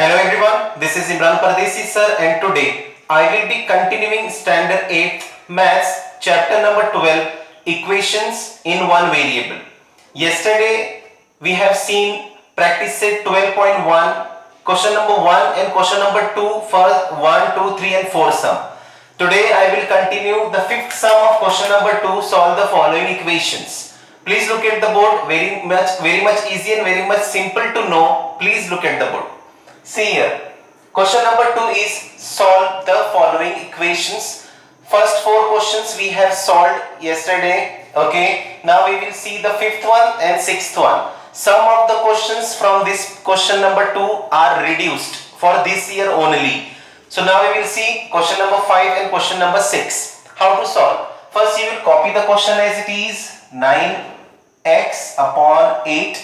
Hello everyone, this is Imran Pardesi sir and today I will be continuing standard 8 maths chapter number 12 equations in one variable. Yesterday we have seen practice set 12.1 question number 1 and question number 2 for 1, 2, 3 and 4 sum. Today I will continue the fifth sum of question number 2. Solve the following equations. Please look at the board, very much easy and very much simple to know. Please look at the board. See here, question number 2 is solve the following equations. First 4 questions we have solved yesterday. Okay, now we will see the fifth one and sixth one. Some of the questions from this question number 2 are reduced for this year only. So now we will see question number 5 and question number 6. How to solve? First you will copy the question as it is. 9x upon 8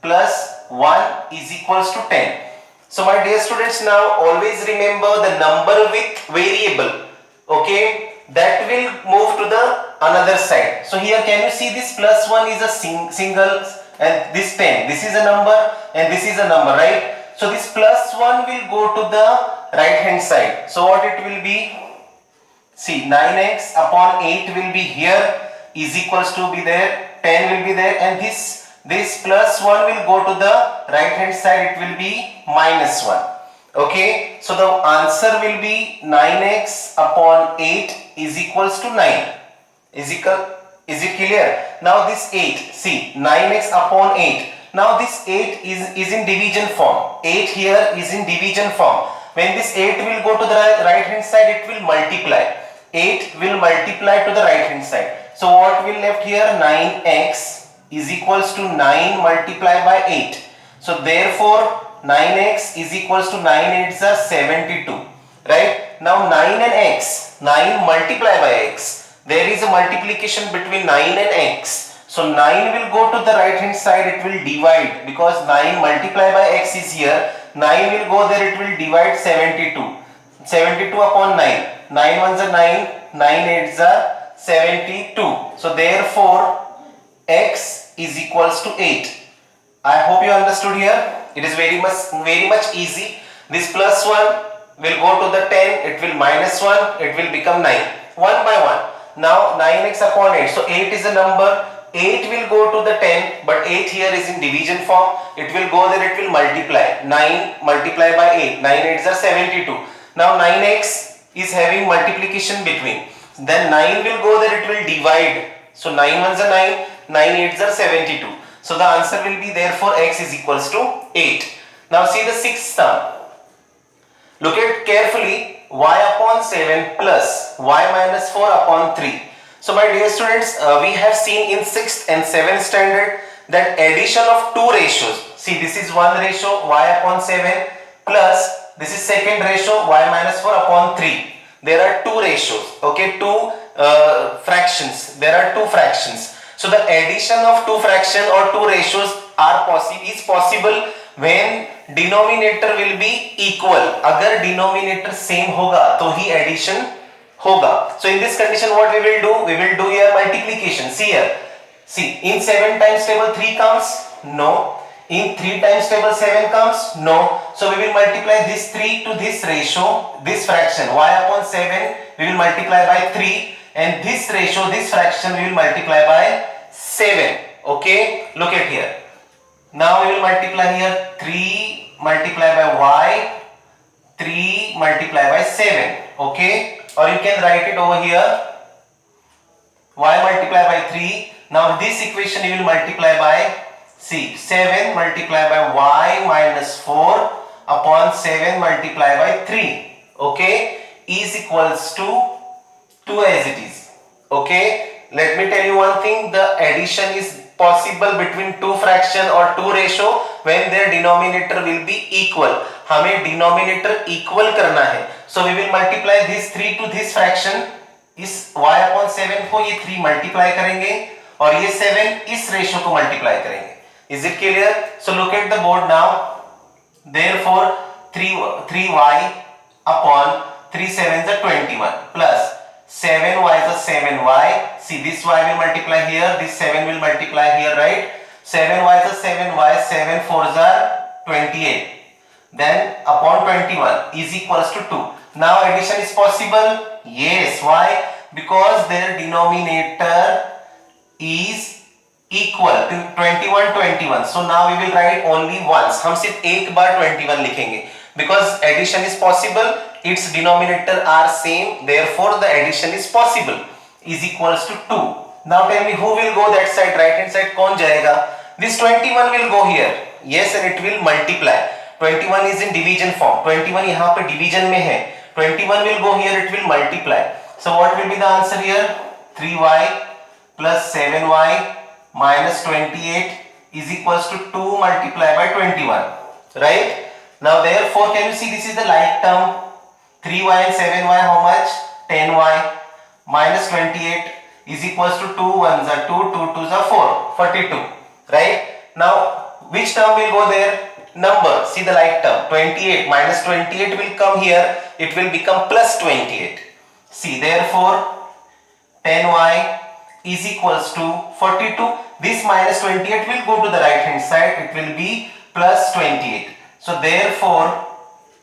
plus 1 is equals to 10. So my dear students, now always remember the number with variable, okay, that will move to the another side. So here can you see this plus 1 is a single and this 10, this is a number and this is a number, right? So this plus 1 will go to the right hand side. So what it will be? See, 9x upon 8 will be here is equals to be there, 10 will be there, and this plus 1 will go to the right hand side, it will be minus 1. Okay, so the answer will be 9x upon 8 is equals to 9. Is it clear? Now this 8, see, 9x upon 8. Now this 8 is in division form. 8 here is in division form. When this 8 will go to the right hand side, it will multiply. 8 will multiply to the right hand side. So what will left here? 9x is equals to 9 multiplied by 8. So therefore 9x is equals to 9 8s are 72. Right? Now 9 and x, 9 multiplied by x. There is a multiplication between 9 and x. So 9 will go to the right hand side, it will divide because 9 multiplied by x is here. 9 will go there, it will divide 72. 72 upon 9. 9 ones are 9, 9 8s are 72. So therefore x is equals to 8. I hope you understood here. It is very much easy. This plus 1 will go to the 10, it will minus 1, it will become 9. 1 by 1. Now 9x upon 8. So 8 is a number. 8 will go to the 10, but 8 here is in division form. It will go there, it will multiply. 9 multiplied by 8. 9 8s are 72. Now 9x is having multiplication between. Then 9 will go there, it will divide. So 9 ones are 9, 9 8s are 72. So the answer will be therefore x is equals to 8. Now see the sixth sum. Look at carefully, y upon 7 plus y minus 4 upon 3. So my dear students, we have seen in 6th and 7th standard that addition of two ratios. See, this is one ratio y upon 7 plus this is second ratio y minus 4 upon 3. There are two ratios, okay, two fractions. There are two fractions. So the addition of two fractions or two ratios is possible when denominator will be equal. Agar denominator same hoga to hi addition hoga. So in this condition what we will do? We will do here multiplication. See here. See, in 7 times table 3 comes? No. In 3 times table 7 comes? No. So we will multiply this 3 to this ratio, this fraction y upon 7 we will multiply by 3, and this ratio, this fraction we will multiply by 7. Okay, look at here. Now we will multiply here 3 multiplied by y, 3 multiplied by 7. Okay, or you can write it over here, y multiplied by 3. Now this equation you will multiply by, see, 7 multiplied by y minus 4 upon 7 multiplied by 3. Okay, is equals to 2 as it is. Okay, let me tell you one thing, the addition is possible between two fraction or two ratio when their denominator will be equal. हमें denominator equal करना है. So we will multiply this 3 to this fraction. इस y upon 7 को ये 3 multiply करेंगे और ये 7 इस ratio को multiply करेंगे. Is it clear? So look at the board now. Therefore 3y upon 3 7s are 21 plus 7y is a 7y. See, this y will multiply here, this 7 will multiply here, right? 7y is a 7y, 7 4s are 28. then upon 21 is equals to 2. Now addition is possible? Yes. Why? Because their denominator is equal to 21. So now we will write only once. हम सिर्फ एक बार 21 लिखेंगे because addition is possible. Its denominator are same. Therefore the addition is possible. Is equals to 2. Now tell me who will go that side? Right hand side कौन जाएगा? This 21 will go here. Yes, and it will multiply. 21 is in division form. 21 यहाँ पे division में है. 21 will go here. It will multiply. So what will be the answer here? 3y plus 7y minus 28 is equals to 2 multiplied by 21. Right? Now therefore can you see this is the like term? 3y and 7y how much? 10y minus 28 is equals to 2 1s are 2, 2 2s are 4, 42. Right? Now which term will go there? Number. See the like term. 28 minus 28 will come here. It will become plus 28. See therefore 10y is equals to 42. This minus 28 will go to the right hand side. It will be plus 28. So therefore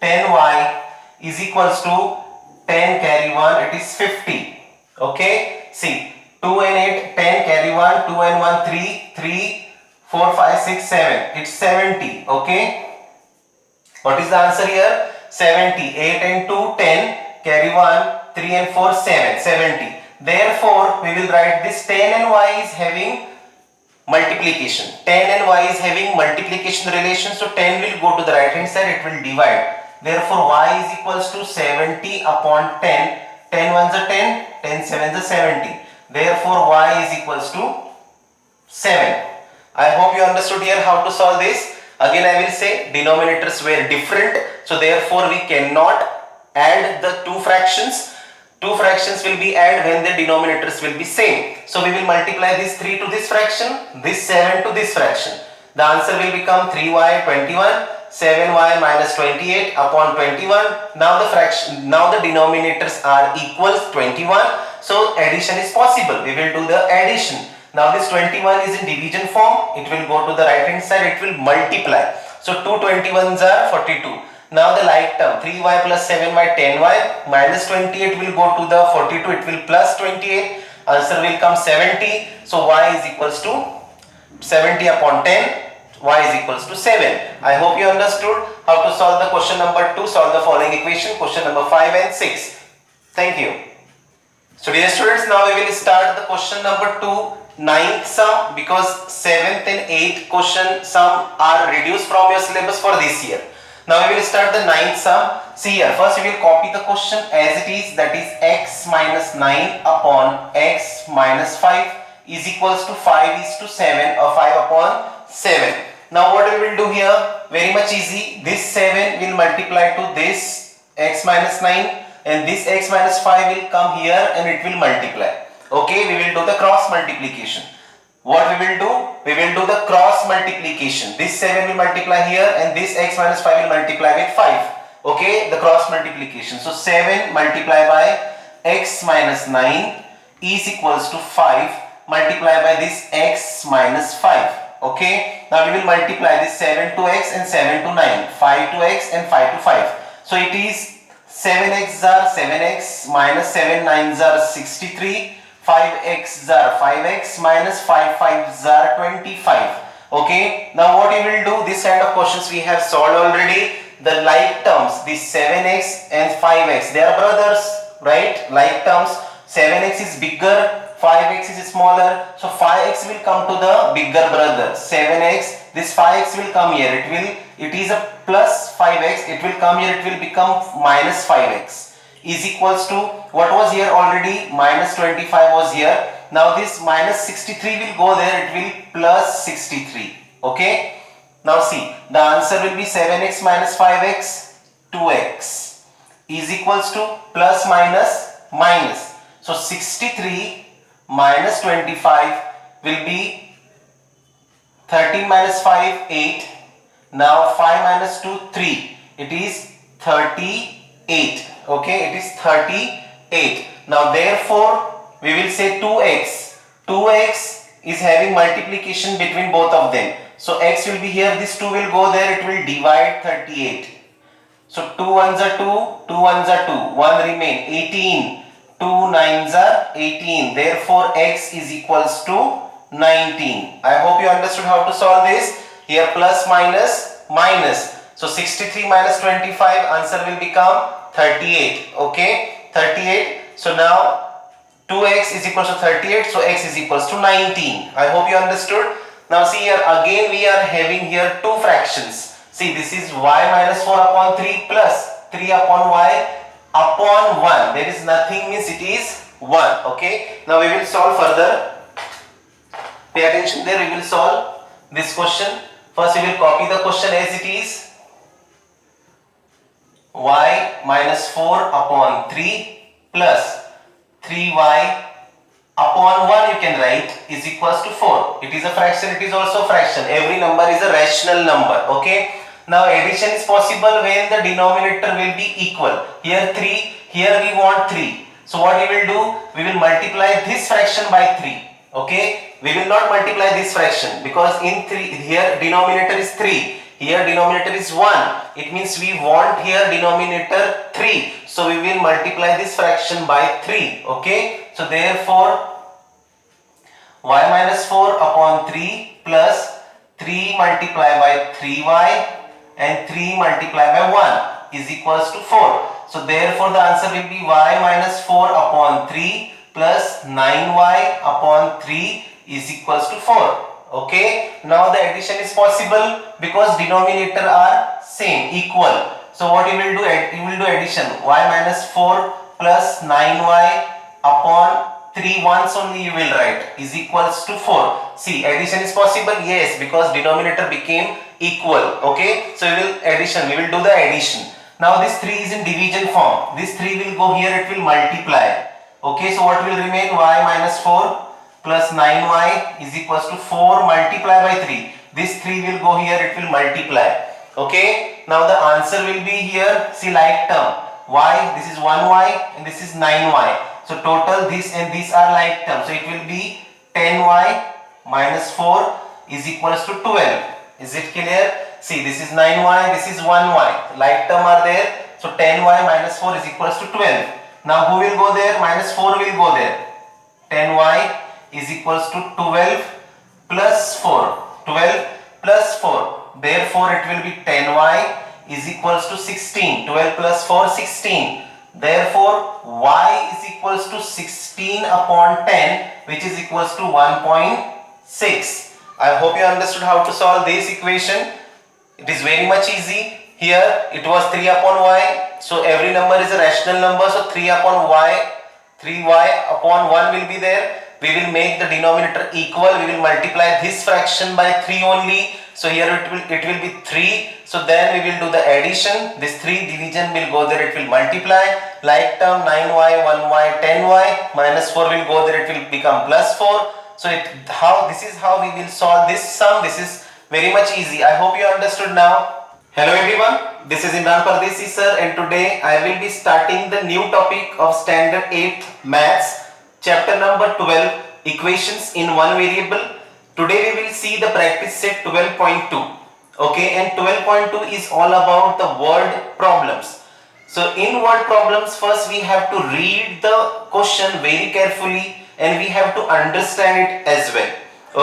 10y is equals to 10 carry 1. It is 50. Okay. See 2 and 8 10 carry 1. 2 and 1 3 3 4 5 6 7. It's 70. Okay. What is the answer here? 70. 8 and 2 10 carry 1. 3 and 4 7. 70. Therefore we will write this 10 and y is having multiplication. 10 and y is having multiplication relation. So 10 will go to the right hand side. It will divide. Therefore y is equals to 70 upon 10. 10 ones are 10. 10 sevens are 70. Therefore y is equals to 7. I hope you understood here how to solve this. Again I will say denominators were different. So therefore we cannot add the two fractions. Two fractions will be added when the denominators will be same. So we will multiply this 3 to this fraction, this 7 to this fraction. The answer will become 3y 21, 7y minus 28 upon 21. Now the denominators are equals 21. So addition is possible. We will do the addition. Now this 21 is in division form. It will go to the right hand side. It will multiply. So 2 21s are 42. Now the like term 3y plus 7y 10y minus 28 will go to the 42. It will plus 28. Answer will come 70. So y is equals to 70 upon 10. Y is equals to 7. I hope you understood how to solve the question number 2. Solve the following equation. Question number 5 and 6. Thank you. So dear students, now we will start the question number 2, 9th sum, because 7th and 8th question sum are reduced from your syllabus for this year. Now we will start the 9th sum. See here, first we will copy the question as it is, that is x minus 9 upon x minus 5 is equals to 5 is to 7 or 5 upon 7. Now what we will do here, very much easy. This 7 will multiply to this x minus 9 and this x minus 5 will come here and it will multiply. Okay, we will do the cross multiplication. What we will do? We will do the cross multiplication. This 7 will multiply here and this x minus 5 will multiply with 5. Okay, the cross multiplication. So 7 multiplied by x minus 9 is equals to 5 multiplied by this x minus 5. Okay, now we will multiply this 7 to x and 7 to 9, 5 to x and 5 to 5. So it is 7x are 7x minus 7 9s are 63. 5x are 5x minus 5 5s are 25. Okay, now what you will do, this kind of questions we have solved already. The like terms, this 7x and 5x, they are brothers, right? Like terms, 7x is bigger, 5x is smaller, so 5x will come to the bigger brother. 7x, this 5x will come here, it is a plus 5x, it will come here, it will become minus 5x is equals to, what was here already, minus 25 was here. Now this minus 63 will go there, it will plus 63. Okay, now see, the answer will be 7x minus 5x, 2x is equals to plus minus minus. So 63 minus 25 will be 13 minus 5, 8. Now 5 minus 2, 3. It is 38. Okay, it is 38. Now therefore we will say 2x. 2x is having multiplication between both of them. So x will be here, this 2 will go there, it will divide 38. So 2 ones are 2, 2 ones are 2, 1 remain, 18. 2 nines are 18. Therefore x is equals to 19. I hope you understood how to solve this. Here plus minus minus. So 63 minus 25, answer will become 38. Okay, 38. So now 2x is equals to 38, so x is equals to 19. I hope you understood. Now see here, again we are having here two fractions. See, this is y minus 4 upon 3 plus 3 upon y upon 1. There is nothing, means it is 1. Okay, now we will solve further. Pay attention there, we will solve this question. First we will copy the question as it is. Y minus 4 upon 3 plus 3y upon 1 you can write is equals to 4. It is a fraction, it is also a fraction. Every number is a rational number. Okay. Now addition is possible when the denominator will be equal. Here 3, here we want 3. So what we will do? We will multiply this fraction by 3. Okay. We will not multiply this fraction because in 3 here denominator is 3. Here denominator is 1. It means we want here denominator 3. So we will multiply this fraction by 3. Okay. So therefore y minus 4 upon 3 plus 3 multiplied by 3y and 3 multiplied by 1 is equals to 4. So therefore the answer will be y minus 4 upon 3 plus 9y upon 3 is equals to 4. Okay, now the addition is possible because denominator are same, equal. So what you will do? You will do addition. Y minus 4 plus 9y upon 3 once only you will write is equals to 4. See, addition is possible? Yes, because denominator became equal. Okay, so we will addition. We will do the addition. Now this 3 is in division form. This 3 will go here. It will multiply. Okay, so what will remain? Y minus 4 plus 9y is equals to 4 multiplied by 3. This 3 will go here, it will multiply. Okay, now the answer will be here. See, like term. Y, this is 1y and this is 9y. So total this and these are like term. So it will be 10y minus 4 is equals to 12. Is it clear? See, this is 9y, this is 1y. Like term are there. So 10y minus 4 is equals to 12. Now who will go there? Minus 4 will go there. 10y is equals to 12 plus 4. 12 plus 4. Therefore, it will be 10y is equals to 16. 12 plus 4, 16. Therefore, y is equals to 16 upon 10, which is equals to 1.6. I hope you understood how to solve this equation. It is very much easy. Here, it was 3 upon y. So, every number is a rational number. So, 3 upon y, 3y upon 1 will be there. We will make the denominator equal. We will multiply this fraction by 3 only. So here it will be 3. So then we will do the addition. This 3 division will go there. It will multiply. Like term 9y, 1y, 10y minus 4 will go there. It will become plus 4. So this is how we will solve this sum. This is very much easy. I hope you understood now. Hello everyone. This is Imran Pardesi sir, and today I will be starting the new topic of standard 8 maths. Chapter number 12, equations in one variable. Today we will see the practice set 12.2. Okay, and 12.2 is all about the word problems. So in word problems, first we have to read the question very carefully and we have to understand it as well.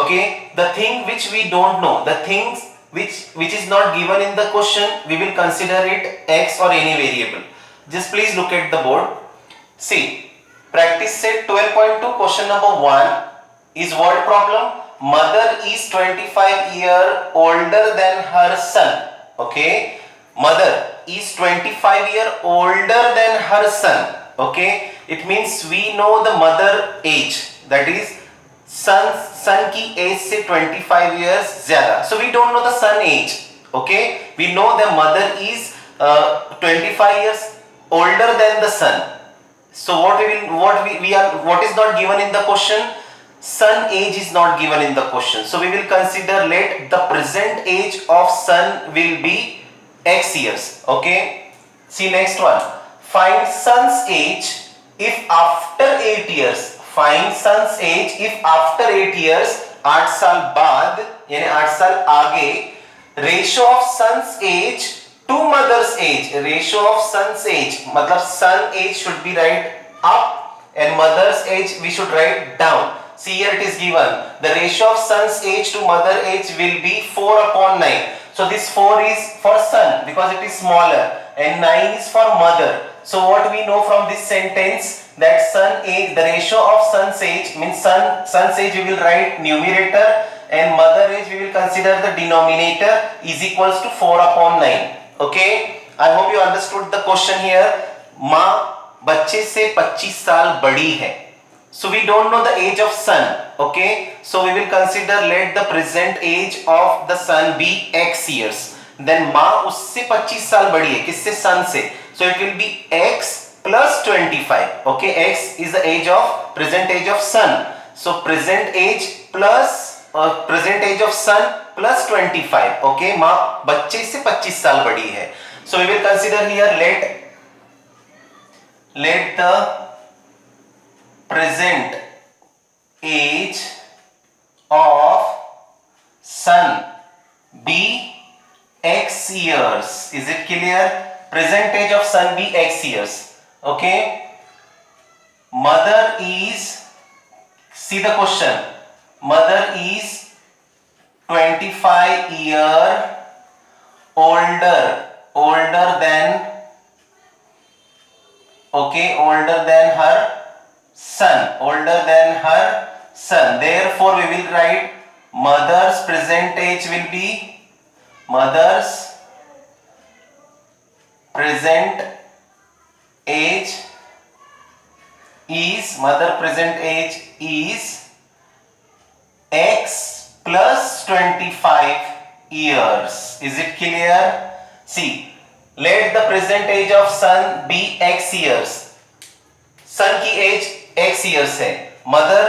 Okay, the thing which we don't know, the things which is not given in the question, we will consider it x or any variable. Just please look at the board. See. Practice set 12.2, question number 1 is word problem. Mother is 25 years older than her son. Okay. Mother is 25 years older than her son. Okay. It means we know the mother age. That is son की age से 25 years ज़्यादा. So we don't know the son age. Okay. We know the mother is 25 years older than the son. So what is not given in the question? Son age is not given in the question. So we will consider let the present age of son will be x years. Okay. See next one. Find son's age if after 8 years. Find son's age if after 8 years 8 साल बाद यानी 8 साल आगे ratio of son's age to mother's age, ratio of son's age, मतलब son age should be write up and mother's age we should write down. See here it is given, the ratio of son's age to mother age will be 4/9. So this 4 is for son because it is smaller and 9 is for mother. So what we know from this sentence, that son age, the ratio of son's age means son's age we will write numerator and mother age we will consider the denominator, is equals to 4/9. Okay, I hope you understood the question here. माँ बच्चे से 25 साल बड़ी है, so we don't know the age of son. Okay, so we will consider let the present age of the son be x years. Then माँ उससे 25 साल बड़ी है, किससे? son से, so it will be x plus 25. Okay, x is the age of present age of son, so present age plus present age of son plus 25. Okay, माँ बच्चे से 25 साल बड़ी है, so we will consider here let the present age of son be x years. Is it clear? Present age of son be x years. Okay, mother is, see the question, mother is 25 year older than, okay, older than her son, therefore we will write mother's present age will be, mother's present age is x plus 25 years. Is it clear? See, let the present age of son be x years. son की as x years है, mother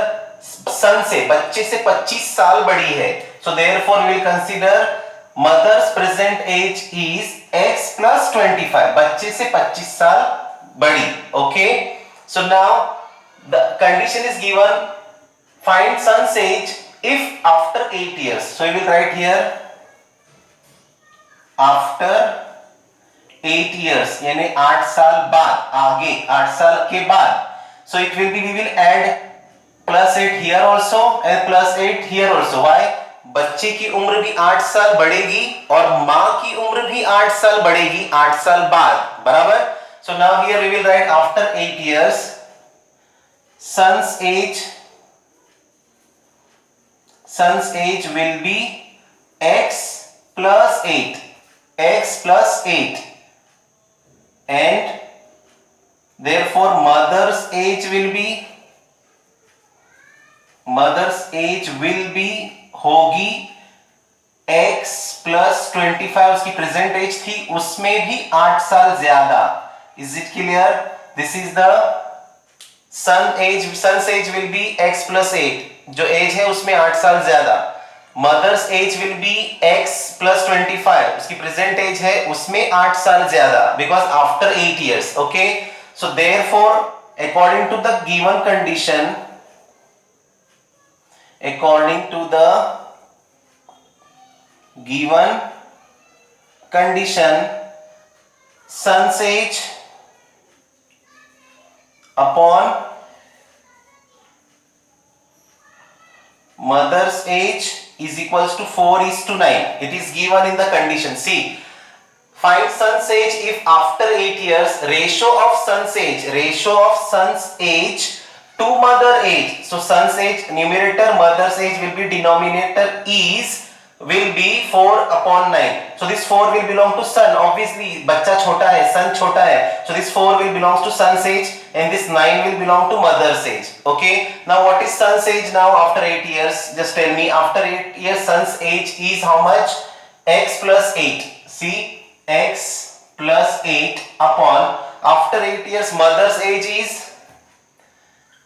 son से, बच्चे से 25 साल बड़ी है, so therefore we will consider mother's present age is x plus 25, बच्चे से 25 साल बड़ी. Okay, so now the condition is given, find son's age if after 8 years. So we will write here after 8 years, यानी 8 साल बाद, आगे 8 साल के बाद. So it will be, we will add plus 8 here also and plus 8 here also. Why? बच्चे की उम्र भी 8 साल बढ़ेगी और माँ की उम्र भी 8 साल बढ़ेगी 8 साल बाद, बराबर. So now here we will write after 8 years son's age will be x plus 8, and therefore mother's age will be होगी x plus 25, उसकी प्रेजेंट एज थी, उसमें भी 8 साल ज्यादा. Is it clear? This is the son's age will be x plus 8, जो as है उसमें 8 साल ज्यादा. Mother's age will be x plus 25, उसकी प्रेजेंट एज है उसमें 8 साल ज्यादा, because after 8 years. Okay, so therefore according to the given condition, son's age upon mother's age is equals to 4:9. It is given in the condition. See, find son's age if after 8 years, ratio of son's age to mother age. So son's age numerator, mother's age will be denominator, will be 4/9. So this 4 will belong to son. Obviously बच्चा छोटा है, son छोटा है, so this 4 will belongs to son's age and this 9 will belong to mother's age. Okay, now what is son's age now after 8 years? Just tell me, after 8 years son's age is how much? X plus 8. See, x plus 8 upon, after 8 years mother's age is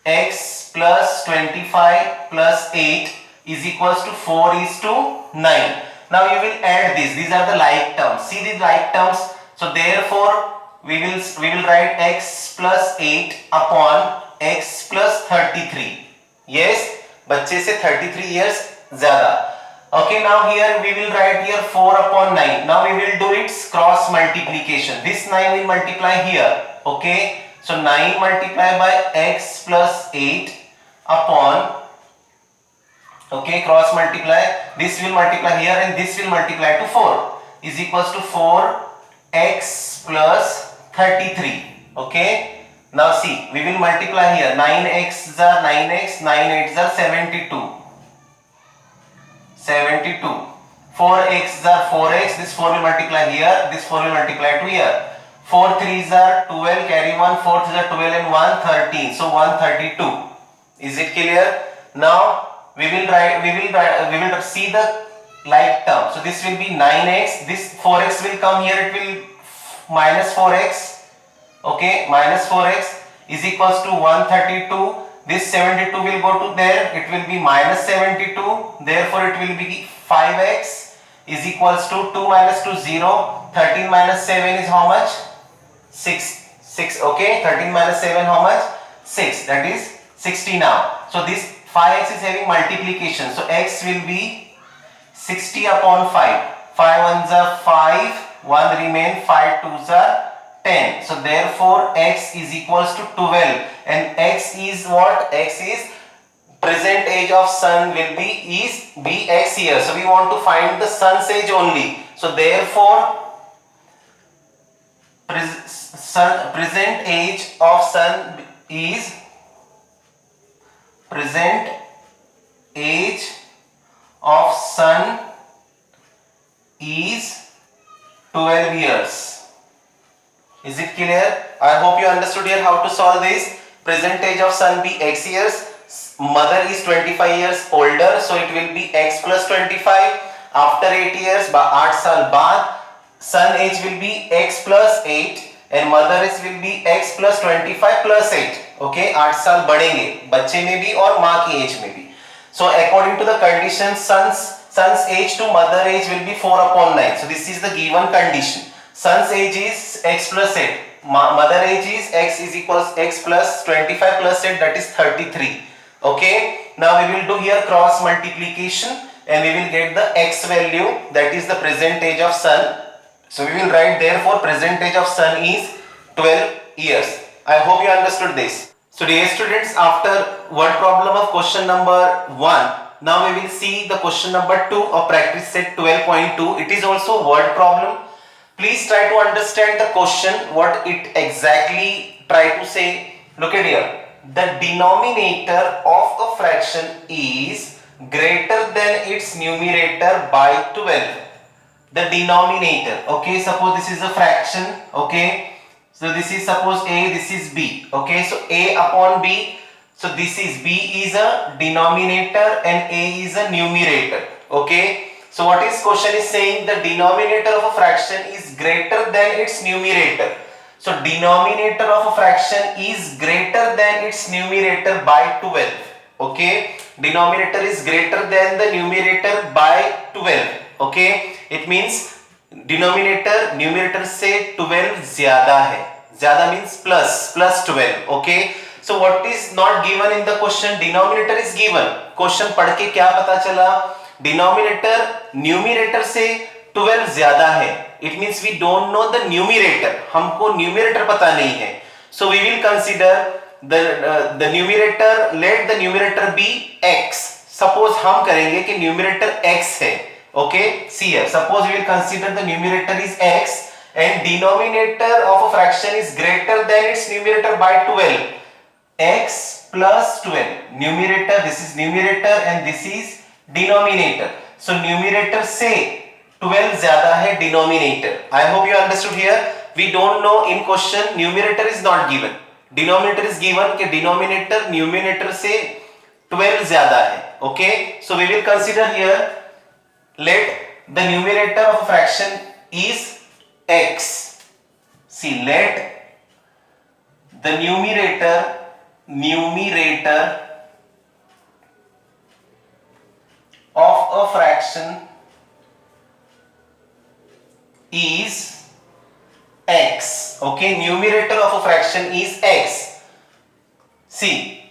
x plus 25 plus 8 is equals to 4:9. Now you will add this. These are the like terms. See these like terms. So therefore we will write x plus 8 upon x plus 33. Yes, बच्चे से 33 years ज्यादा. Okay, now here we will write here 4 upon 9. Now we will do its cross multiplication. This 9 will multiply here. Okay, so 9 multiplied by x plus 8 upon, okay, cross multiply. This will multiply here and this will multiply to 4 is equals to 4x plus 33. Okay, now see, we will multiply here. 9x are 9x, 9 8s are 72. 4x are 4x, this 4 will multiply here, this 4 will multiply to here. 4 3s are 12, carry 1, 4 3s are 12 and 1 13, so 132. Is it clear? Now we will see the like term. So this will be 9x, this 4x will come here, it will minus 4x. Okay, minus 4x is equals to 132. This 72 will go to there, it will be minus 72, therefore it will be 5x is equals to 2 minus 2 0, 13 minus 7 is how much? 6, okay, 13 minus 7 how much? 6, that is 60 now. So this 5x is having multiplication, so x will be 60 upon 5, 5 1s are 5, 1 remain, 5 2s are 10. So therefore x is equals to 12 and x is what? X is present age of sun will be x here. So we want to find the sun's age only. So therefore present age of sun is present age of sun is 12 years. Is it clear? I hope you understood here how to solve this. Present age of sun be x years. Mother is 25 years older, so it will be x plus 25. After 8 years, 8 साल बाद, sun age will be x plus 8 and mother age will be x plus 25 plus 8. Okay, 8 साल बढ़ेंगे बच्चे में भी और माँ की एज में भी. So according to the condition, son's age to mother age will be 4 upon 9. So this is the given condition. Son's age is x plus 8. Mother age is x is equals x plus 25 plus 8, that is 33. Okay. Now we will do here cross multiplication and we will get the x value, that is the present age of sun. So we will write therefore present age of sun is 12 years. I hope you understood this. So dear students, after word problem of question number 1, now we will see the question number 2 of practice set 12.2. It is also word problem. Please try to understand the question, what it exactly try to say. Look at here. The denominator of a fraction is greater than its numerator by 12. The denominator. Okay, suppose this is a fraction. Okay, so this is suppose a, this is b. Okay, so a upon b. So this is b is a denominator and a is a numerator. Okay. So what is question is saying? The denominator of a fraction is greater than its numerator. So denominator of a fraction is greater than its numerator by 12. Okay, denominator is greater than the numerator by 12. Okay, it means denominator numerator से 12 ज्यादा है. ज्यादा means plus 12. Okay, so what is not given in the question? Denominator is given. Question पढ़ के क्या पता चला? Denominator numerator से 12 ज्यादा है. It means we don't know the numerator, हमको न्यूमरेटर पता नहीं है. So we will consider the numerator, let the numerator be x. Suppose हम करेंगे कि न्यूमरेटर x है. Okay, see here, suppose we will consider the numerator is x and denominator of a fraction is greater than its numerator by 12. x plus 12, numerator, this is numerator and this is denominator. So numerator से 12 ज्यादा है denominator. I hope you understood here. We don't know in question, numerator is not given, denominator is given कि denominator numerator से 12 ज्यादा है. Okay, so we will consider here, let the numerator of a fraction is x. See, let the numerator of a fraction is x. Okay, numerator of a fraction is x. See,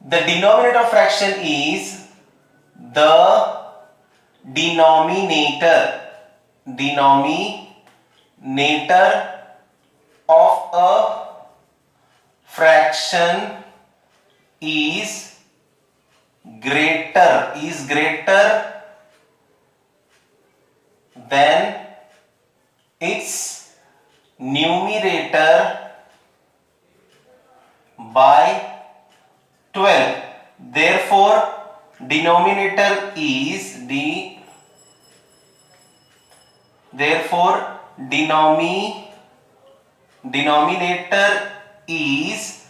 the denominator of fraction is the denominator of a fraction is greater than its numerator by 12. Therefore denominator is denominator is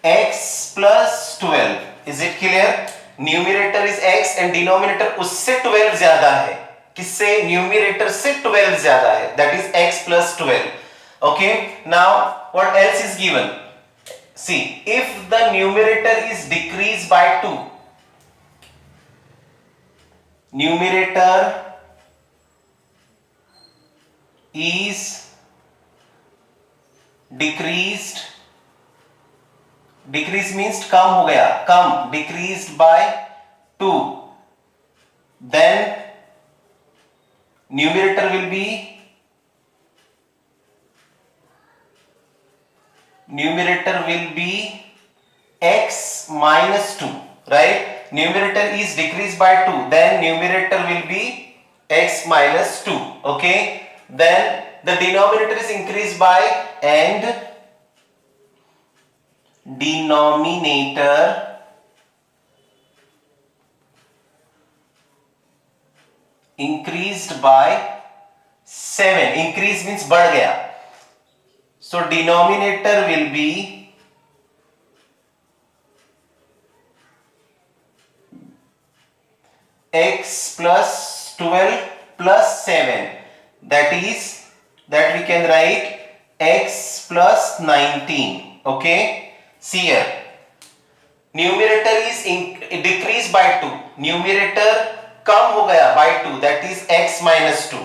x plus 12. Is it clear? Numerator is x and denominator उससे 12 ज्यादा है. किससे? Numerator से 12 ज्यादा है. That is x plus 12. Okay, now what else is given? See, if the numerator is decreased by 2, numerator is decreased means कम हो गया, कम, decreased by 2, then numerator will be x minus 2, right? Numerator is decreased by 2, then numerator will be x minus 2. Okay, then the denominator is increased by, and denominator increased by 7. Increase means बढ़ गया. So denominator will be x plus 12 plus 7. That we can write x plus 19. Okay, see here, numerator is decreased by 2, numerator कम हो गया by 2, that is x minus 2,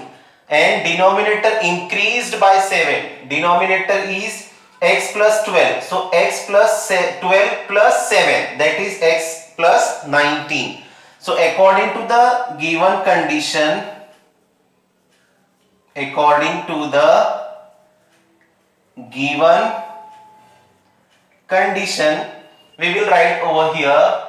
and denominator increased by 7, denominator is x plus 12, so x plus 12 plus 7, that is x plus 19. So according to the given condition, we will write over here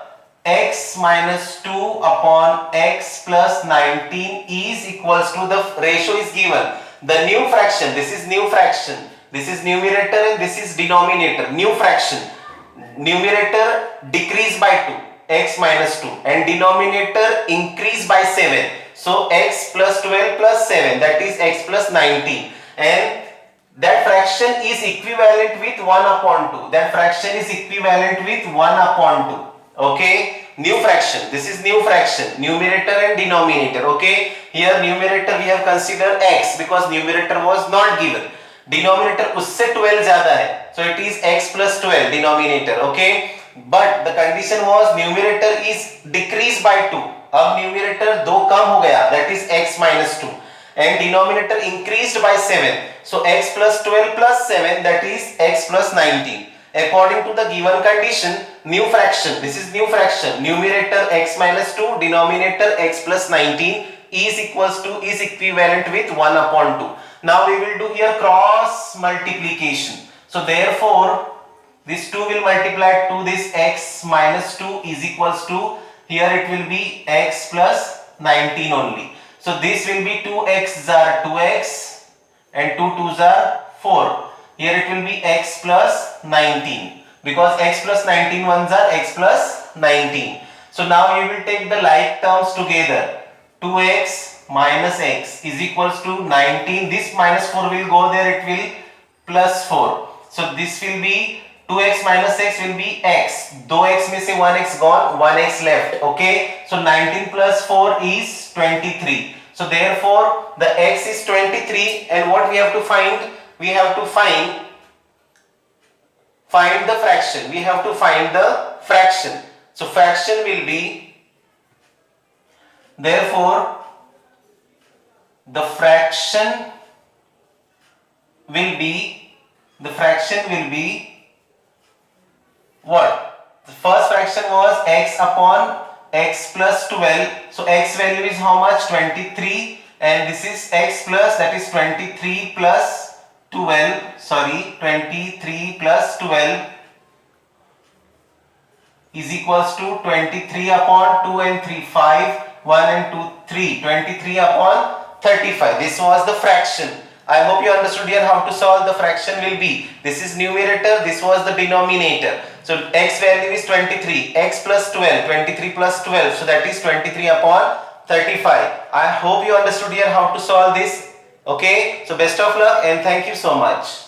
x minus 2 upon x plus 19 is equals to, the ratio is given, the new fraction, this is new fraction, this is numerator and this is denominator, new fraction, numerator decreased by 2, x minus 2, and denominator increased by 7, so x plus 12 plus 7, that is x plus 19, and that fraction is equivalent with 1 upon 2. That fraction is equivalent with 1 upon 2. Okay, new fraction, this is new fraction, numerator and denominator. Okay, here numerator we have considered x because numerator was not given, denominator उससे 12 ज्यादा है, so it is x plus 12 denominator. Okay, but the condition was numerator is decreased by 2. अब numerator 2 कम हो गया, that is x minus 2, and denominator increased by 7, so x plus 12 plus 7, that is x plus 19. According to the given condition, new fraction, this is new fraction, numerator x minus 2, denominator x plus 19 is equivalent with 1 upon 2. Now we will do here cross multiplication. So therefore this 2 will multiply to this x minus 2 is equals to, here it will be x plus 19 only. So this will be 2x are 2x and 2 2s are 4. Here it will be x plus 19 because x plus 19 ones are x plus 19. So now you will take the like terms together. 2x minus x is equals to 19. This minus 4 will go there, it will plus 4. So this will be 2x minus x will be x. Though x में से 1x gone, 1x left. Okay. So 19 plus 4 is 23. So therefore the x is 23, and what we have to find? We have to find the fraction. We have to find the fraction. So fraction will be, therefore the fraction will be what? The first fraction was x upon x plus 12. So x value is how much? 23, and this is x plus, that is 23 plus 12, sorry, 23 plus 12 is equals to 23 upon 2 and 3, 5, 1 and 2, 3, 23 upon 35. This was the fraction. I hope you understood here how to solve. The fraction will be, this is numerator, this was the denominator. So x value is 23, x plus 12, 23 plus 12, so that is 23 upon 35. I hope you understood here how to solve this. Okay, so best of luck and thank you so much.